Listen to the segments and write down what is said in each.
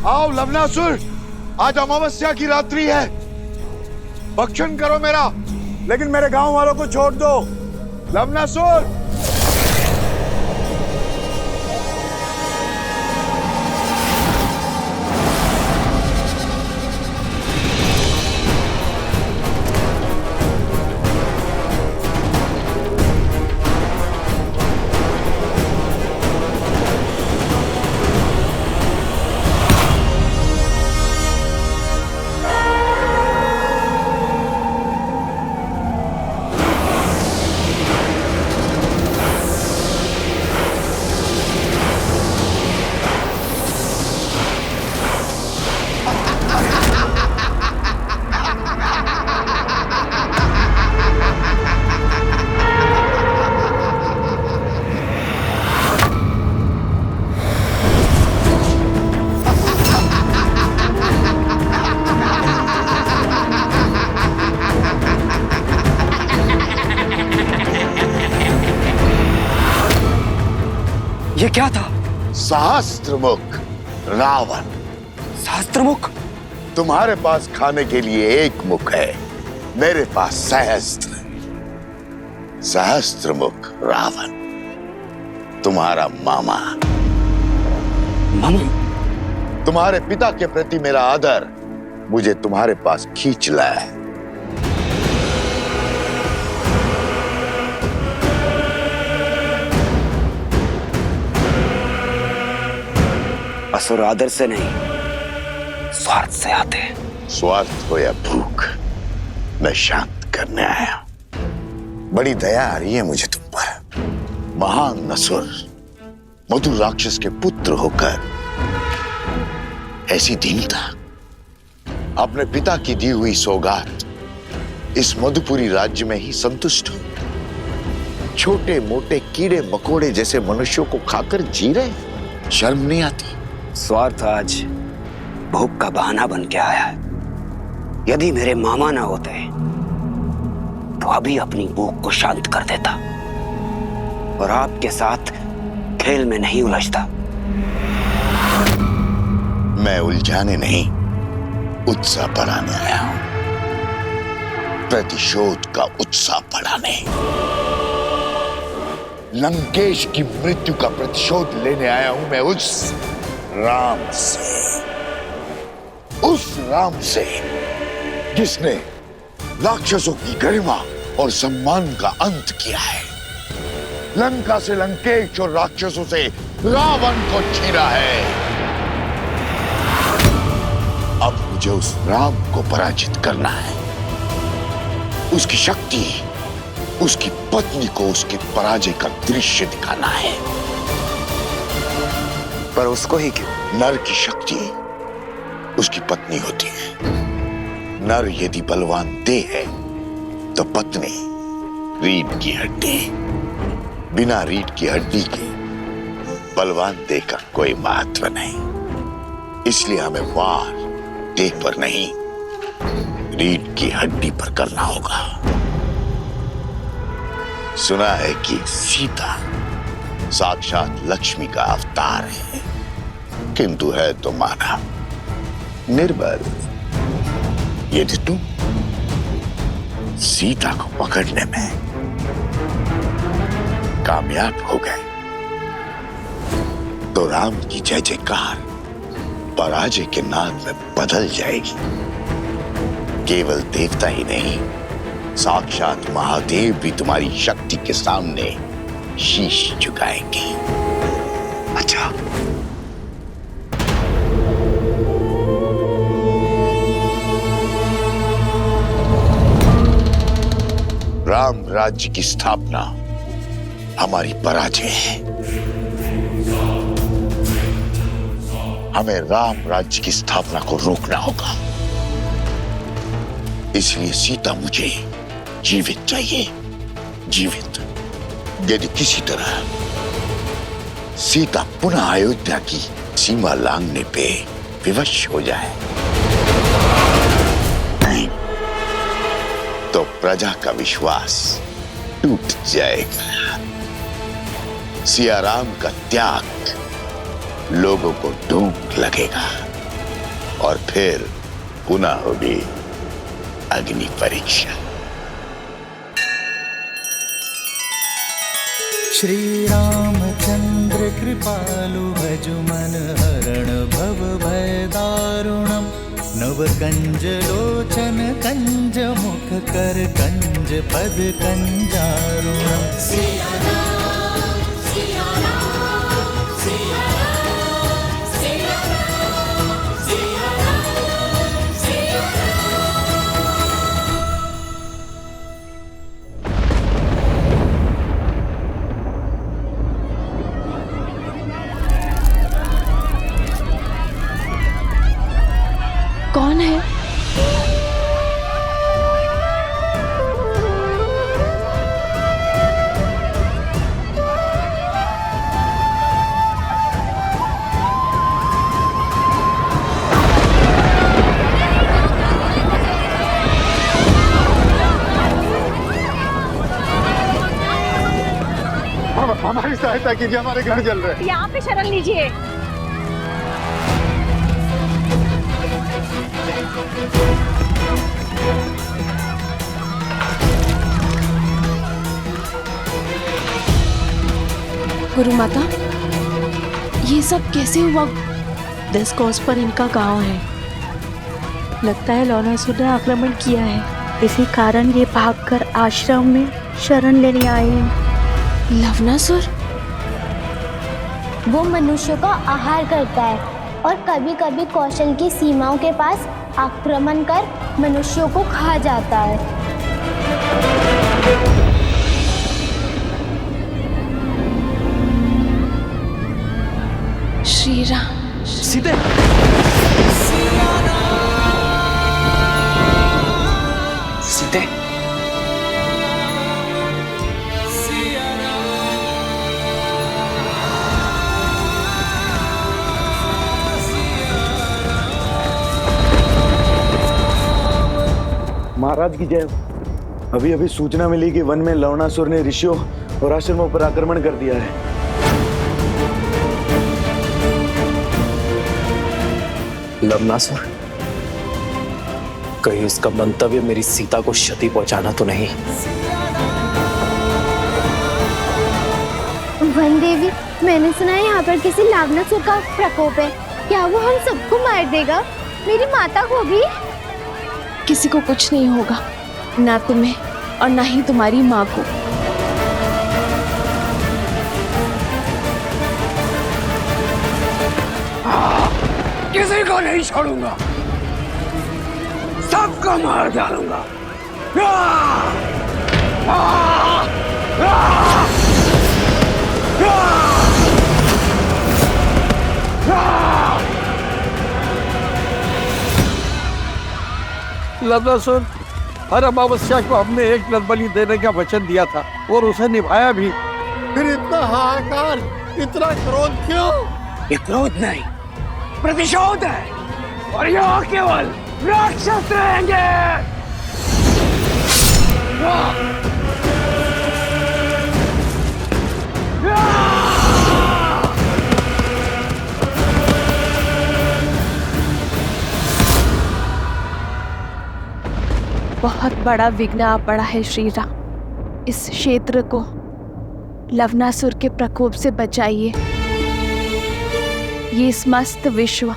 आओ लवनासुर, आज अमावस्या की रात्रि है, भक्षण करो मेरा, लेकिन मेरे गांव वालों को छोड़ दो। लवनासुर। ये क्या था? सहस्त्रमुख रावण। सहस्त्रमुख? तुम्हारे पास खाने के लिए एक मुख है, मेरे पास सहस्त्र। सहस्त्रमुख रावण तुम्हारा मामा। मामा? तुम्हारे पिता के प्रति मेरा आदर मुझे तुम्हारे पास खींच लाया। असुर आदर से नहीं, स्वार्थ से आते हैं। स्वार्थ हो या भूख, मैं शांत करने आया। बड़ी दया आ रही है मुझे तुम पर। महान असुर, मधुर राक्षस के पुत्र होकर ऐसी दीनता। अपने पिता की दी हुई सौगात इस मधुपुरी राज्य में ही संतुष्ट हो। छोटे मोटे कीड़े मकोड़े जैसे मनुष्यों को खाकर जी रहे, शर्म नहीं आती? स्वार्थ आज भूख का बहाना बन के आया है। यदि मेरे मामा ना होते तो अभी अपनी भूख को शांत कर देता और आपके साथ खेल में नहीं उलझता। मैं उलझाने नहीं, उत्साह बढ़ाने आया हूं। प्रतिशोध का उत्साह बढ़ाने। लंकेश की मृत्यु का प्रतिशोध लेने आया हूं मैं उस राम से, उस राम से जिसने राक्षसों की गरिमा और सम्मान का अंत किया है, लंका से लंकेश और राक्षसों से रावण को छीना है। अब मुझे उस राम को पराजित करना है, उसकी शक्ति, उसकी पत्नी को उसके पराजय का दृश्य दिखाना है। पर उसको ही क्यों? नर की शक्ति उसकी पत्नी होती है। नर यदि बलवान देह है तो पत्नी रीढ़ की हड्डी। बिना रीढ़ की हड्डी के बलवान देह का कोई महत्व नहीं। इसलिए हमें वार देह पर नहीं, रीढ़ की हड्डी पर करना होगा। सुना है कि सीता साक्षात लक्ष्मी का अवतार है, किंतु है तो मानव, निर्बल। यदि तुम सीता को पकड़ने में कामयाब हो गए तो राम की जय जयकार पराजय के नाद में बदल जाएगी। केवल देवता ही नहीं, साक्षात महादेव भी तुम्हारी शक्ति के सामने शीश झुकाएंगे। अच्छा, राम राज्य की स्थापना हमारी पराजय है। हमें राम राज्य की स्थापना को रोकना होगा। इसलिए सीता मुझे जीवित चाहिए, जीवित। यदि किसी तरह सीता पुनः अयोध्या की सीमा लांघने पे विवश हो जाए तो प्रजा का विश्वास टूट जाएगा। सिया राम का त्याग लोगों को ढूंढ लगेगा। और फिर पुनः होगी अग्नि परीक्षा। श्री रामचंद्र कृपालु भजु मन हरण भव भय दारुणम। नव कंज लोचन कंज मुख कर कंज पद कंजारुणम। सिया राम, सिया राम, सिया राम, सिया राम, सिया राम, सिया कौन है? हमारी सहायता कीजिए, हमारे घर जल रहे हैं। यहाँ पे शरण लीजिए। गुरु माता, ये सब कैसे हुआ? 10 कोस पर इनका गांव है। लगता है लौनासुर ने आक्रमण किया है। इसी कारण ये भागकर आश्रम में शरण लेने आए हैं। लवनासुर? वो मनुष्यों का आहार करता है और कभी कभी कौशल की सीमाओं के पास आक्रमण कर मनुष्यों को खा जाता है। श्री राम। सीते सीते, महाराज की जय। अभी अभी सूचना मिली कि वन में लवणासुर ने ऋषियों और आश्रमों पर आक्रमण कर दिया है। लवनासुर, कहीं उसका मंतव्य मेरी सीता को क्षति पहुंचाना तो नहीं? वन देवी, मैंने सुना है यहाँ पर किसी लवणासुर का प्रकोप है। क्या वो हम सबको मार देगा? मेरी माता को भी? किसी को कुछ नहीं होगा, ना तुम्हें और ना ही तुम्हारी माँ को। किसी को नहीं छोड़ूंगा, सबको मार डालूंगा। लवनासुर, हर अमावस्या को हमने एक नरबलि देने का वचन दिया था और उसे निभाया भी। फिर इतना हाहाकार, इतना क्रोध क्यों? ये क्रोध नहीं, प्रतिशोध है। और यहाँ केवल राक्षस रहेंगे। बहुत बड़ा विघ्न आ पड़ा है श्री राम। इस क्षेत्र को लवनासुर के प्रकोप से बचाइए। ये समस्त विश्व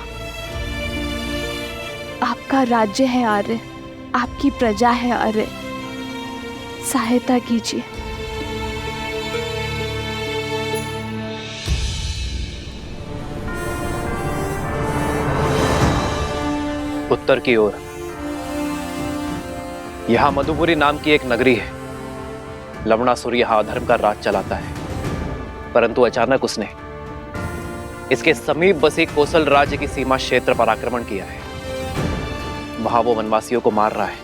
आपका राज्य है आर्य, आपकी प्रजा है आर्य। सहायता कीजिए। उत्तर की ओर यहां मधुपुरी नाम की एक नगरी है। लवणासुर यहां अधर्म का राज चलाता है, परंतु अचानक उसने इसके समीप बसी कोसल राज्य की सीमा क्षेत्र पर आक्रमण किया है। वहां वो वनवासियों को मार रहा है।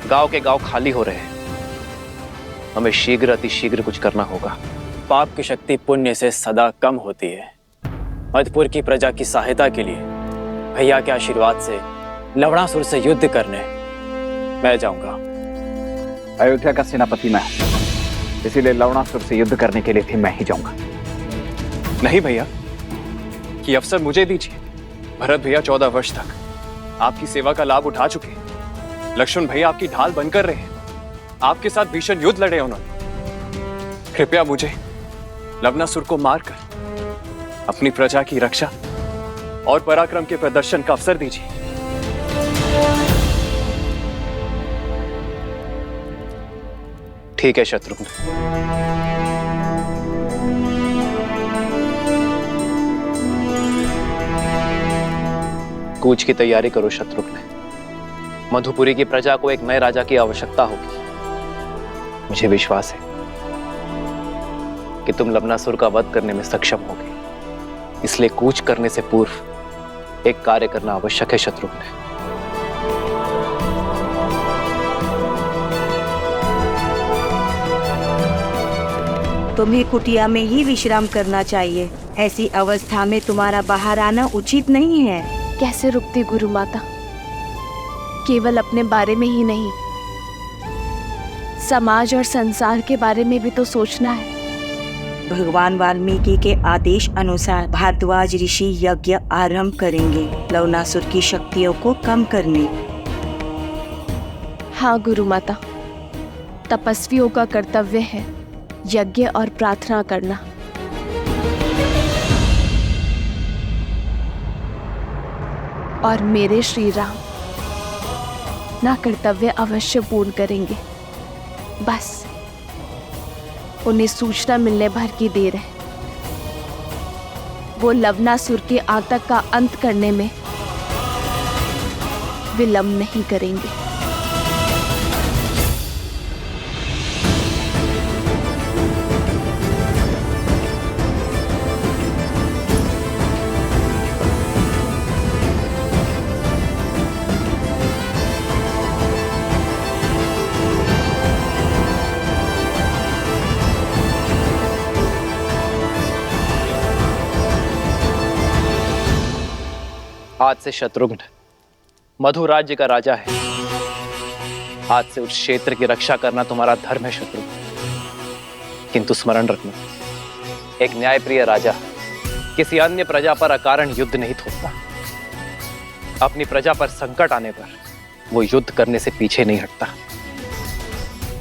गांव के गांव खाली हो रहे हैं। हमें शीघ्र अतिशीघ्र कुछ करना होगा। पाप की शक्ति पुण्य से सदा कम होती है। मधुपुर की प्रजा की सहायता के लिए भैया के आशीर्वाद से लवणासुर से युद्ध करने मैं जाऊंगा। अयोध्या का सेनापति मैं हूं, इसीलिए लवणासुर से युद्ध करने के लिए भी मैं ही जाऊंगा। नहीं भैया, ये अवसर मुझे दीजिए भरत भैया 14 वर्ष तक आपकी सेवा का लाभ उठा चुके हैं। लक्ष्मण भैया आपकी ढाल बनकर रहे हैं। आपके साथ भीषण युद्ध लड़े उन्होंने। कृपया मुझे लवणासुर को मारकर अपनी प्रजा की रक्षा और पराक्रम के प्रदर्शन का अवसर दीजिए। ठीक है शत्रुघ्न, कूच की तैयारी करो शत्रुघ्न। मधुपुरी की प्रजा को एक नए राजा की आवश्यकता होगी। मुझे विश्वास है कि तुम लवणासुर का वध करने में सक्षम होगे, इसलिए कूच करने से पूर्व एक कार्य करना आवश्यक है शत्रुघ्न। तुम्हें कुटिया में ही विश्राम करना चाहिए। ऐसी अवस्था में तुम्हारा बाहर आना उचित नहीं है। कैसे रुकती गुरु माता? केवल अपने बारे में ही नहीं, समाज और संसार के बारे में भी तो सोचना है। भगवान वाल्मीकि के आदेश अनुसार भारद्वाज ऋषि यज्ञ आरंभ करेंगे लवणासुर की शक्तियों को कम करने। हाँ गुरु माता, तपस्वियों का कर्तव्य है यज्ञ और प्रार्थना करना। और मेरे श्री राम ना कर्तव्य अवश्य पूर्ण करेंगे। बस उन्हें सूचना मिलने भर की देर है। वो लवणासुर के आतंक का अंत करने में विलंब नहीं करेंगे। आज से शत्रुघ्न मधु राज्य का राजा है। आज से उस क्षेत्र की रक्षा करना तुम्हारा धर्म है शत्रुघ्न। किंतु स्मरण रखना, एक न्यायप्रिय राजा किसी अन्य प्रजा पर अकारण युद्ध नहीं थोपता। अपनी प्रजा पर संकट आने पर वो युद्ध करने से पीछे नहीं हटता।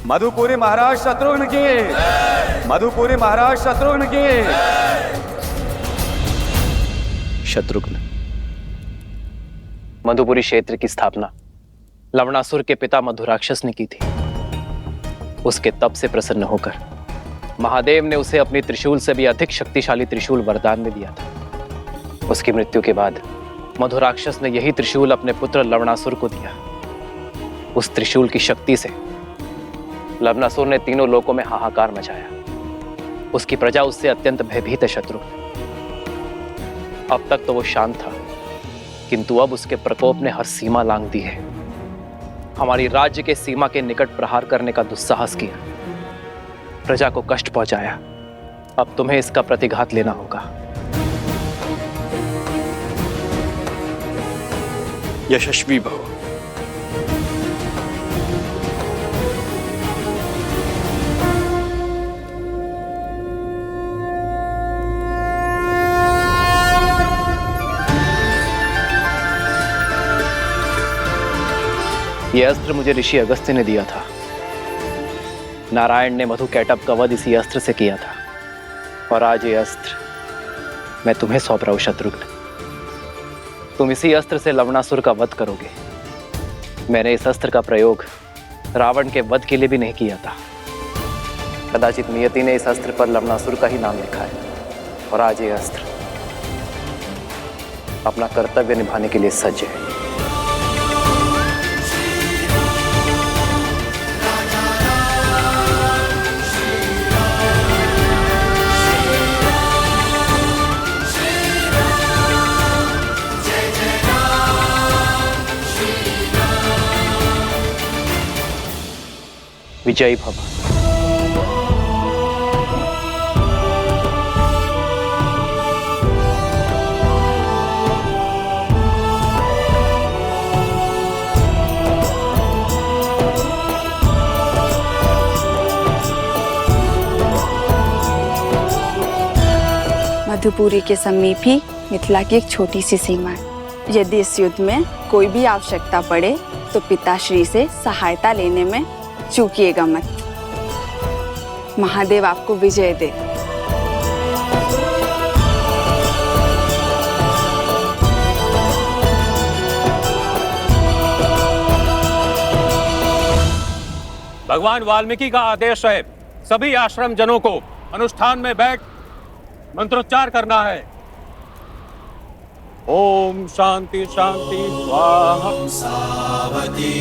मधुपुरी महाराज शत्रुघ्न की, मधुपुरी महाराज शत्रुघ्न की। शत्रुघ्न, मधुपुरी क्षेत्र की स्थापना लवणासुर के पिता मधुराक्षस ने की थी। उसके तप से प्रसन्न होकर महादेव ने उसे अपनी त्रिशूल से भी अधिक शक्तिशाली त्रिशूल वरदान में दिया था। उसकी मृत्यु के बाद मधुराक्षस ने यही त्रिशूल अपने पुत्र लवणासुर को दिया। उस त्रिशूल की शक्ति से लवणासुर ने तीनों लोकों में हाहाकार मचाया। उसकी प्रजा उससे अत्यंत भयभीत है शत्रुघ्न। अब तक तो वो शांत था, किंतु अब उसके प्रकोप ने हर सीमा लांघ दी है। हमारी राज्य के सीमा के निकट प्रहार करने का दुस्साहस किया, प्रजा को कष्ट पहुंचाया। अब तुम्हें इसका प्रतिघात लेना होगा। यशस्वी भव। यह अस्त्र मुझे ऋषि अगस्त्य ने दिया था। नारायण ने मधु कैटभ का वध इसी अस्त्र से किया था, और आज ये अस्त्र मैं तुम्हें सौंप रहा हूं शत्रुघ्न। तुम इसी अस्त्र से लवणासुर का वध करोगे। मैंने इस अस्त्र का प्रयोग रावण के वध के लिए भी नहीं किया था। कदाचित नियति ने इस अस्त्र पर लवणासुर का ही नाम लिखा है, और आज ये अस्त्र अपना कर्तव्य निभाने के लिए सज्ज है। विजयी भव। मधुपुरी के समीप ही मिथिला की एक छोटी सी सीमा है। यदि इस युद्ध में कोई भी आवश्यकता पड़े तो पिताश्री से सहायता लेने में चूकिएगा मत। महादेव आपको विजय दे। भगवान वाल्मीकि का आदेश है, सभी आश्रम जनों को अनुष्ठान में बैठ मंत्रोच्चार करना है। ओम शांति शांति स्वाहा। सावती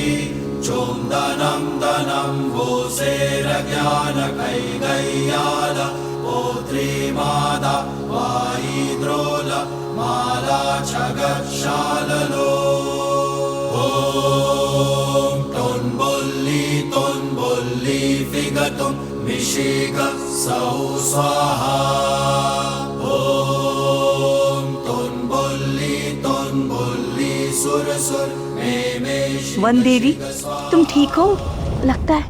चोंदनम दनम वोसेरज्ञान कैगय्याल पोत्री मादा वाईद्रोल माला छगशाललो। ओम तोन्बुल्ली फिगतुम मिशिग सौ स्वाहा। ओम तोन्बुल्ली सुर सुर वन देवी, तुम ठीक हो? लगता है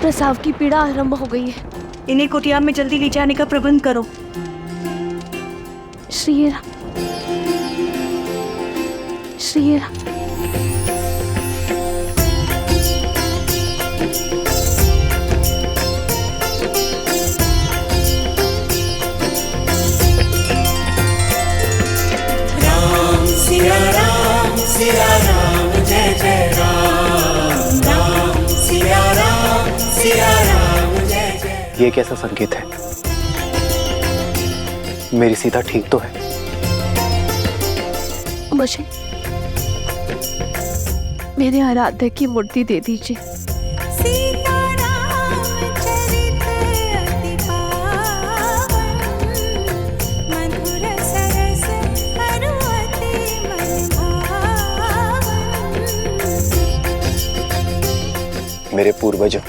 प्रसव की पीड़ा आरंभ हो गई है। इन्हें कुटिया में जल्दी ले जाने का प्रबंध करो। श्री राम, श्री राम। सिया राम जय जय राम। राम सिया राम जय जय। ये कैसा संकेत है? मेरी सीता ठीक तो है? मुझे मेरे आराध्य की मूर्ति दे दीजिए। मेरे पूर्वजों,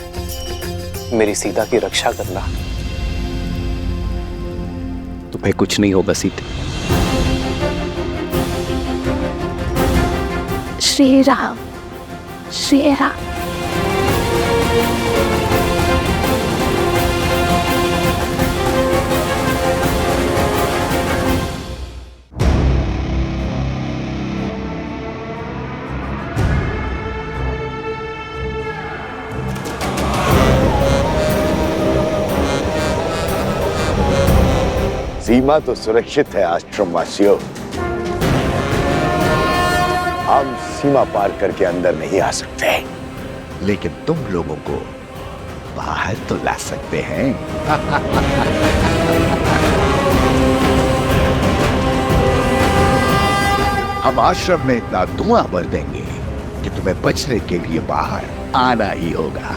मेरी सीता की रक्षा करना। तुम्हें कुछ नहीं होगा सीते। श्री राम, श्री राम। सीमा तो सुरक्षित है आश्रम वासियों। हम सीमा पार करके अंदर नहीं आ सकते, लेकिन तुम लोगों को बाहर तो ला सकते हैं। हम आश्रम में इतना धुआं भर देंगे कि तुम्हें बचने के लिए बाहर आना ही होगा।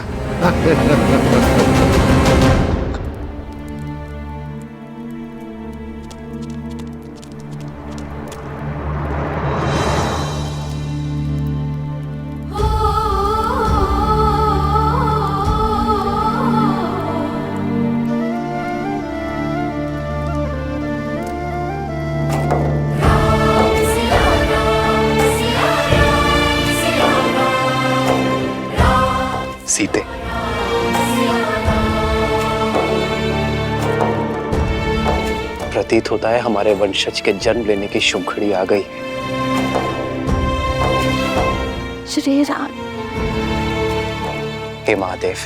सीते, प्रतीत होता है हमारे वंशज के जन्म लेने की शुभ घड़ी आ गई। श्री राम। हे महादेव,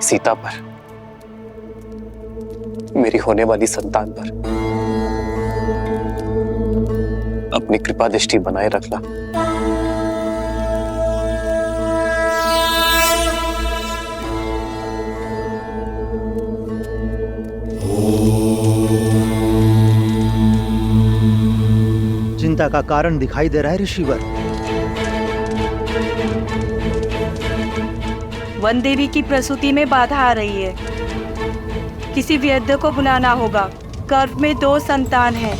सीता पर, मेरी होने वाली संतान पर अपनी कृपा दृष्टि बनाए रखना। चिंता का कारण दिखाई दे रहा है ऋषिवर। वन देवी की प्रसूति में बाधा आ रही है। किसी वैद्य को बुलाना होगा। गर्भ में 2 संतान हैं।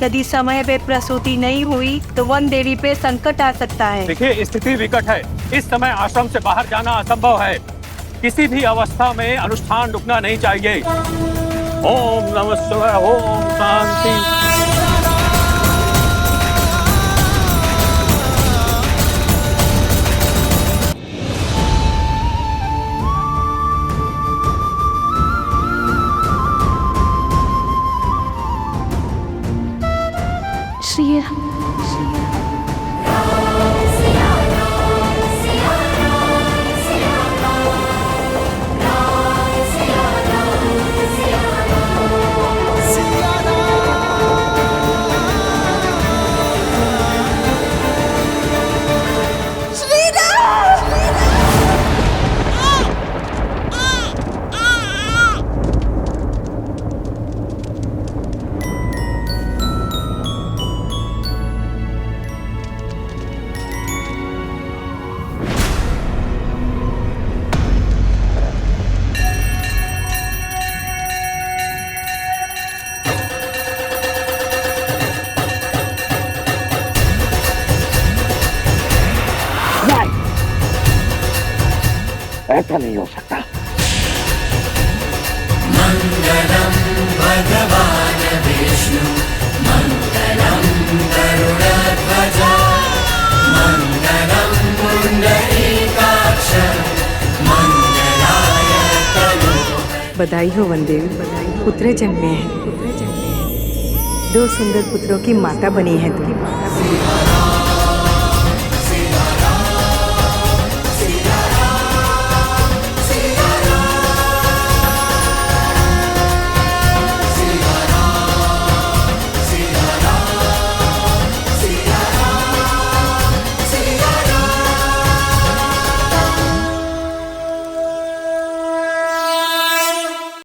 यदि समय पे प्रसूति नहीं हुई तो वन देवी पे संकट आ सकता है। देखिए, स्थिति विकट है। इस समय आश्रम से बाहर जाना असंभव है। किसी भी अवस्था में अनुष्ठान रुकना नहीं चाहिए। ओम नमः शिवाय। ओम शांति। श्री ऐसा नहीं हो सकता। मंगलम भगवान विष्णु मंगलम गरुड़ध्वज मंगलम पुंडरीकाक्ष मंगलाय तनो। बधाई हो वनदेवी, पुत्र जन्मे हैं। 2 सुंदर पुत्रों की माता बनी है तुम।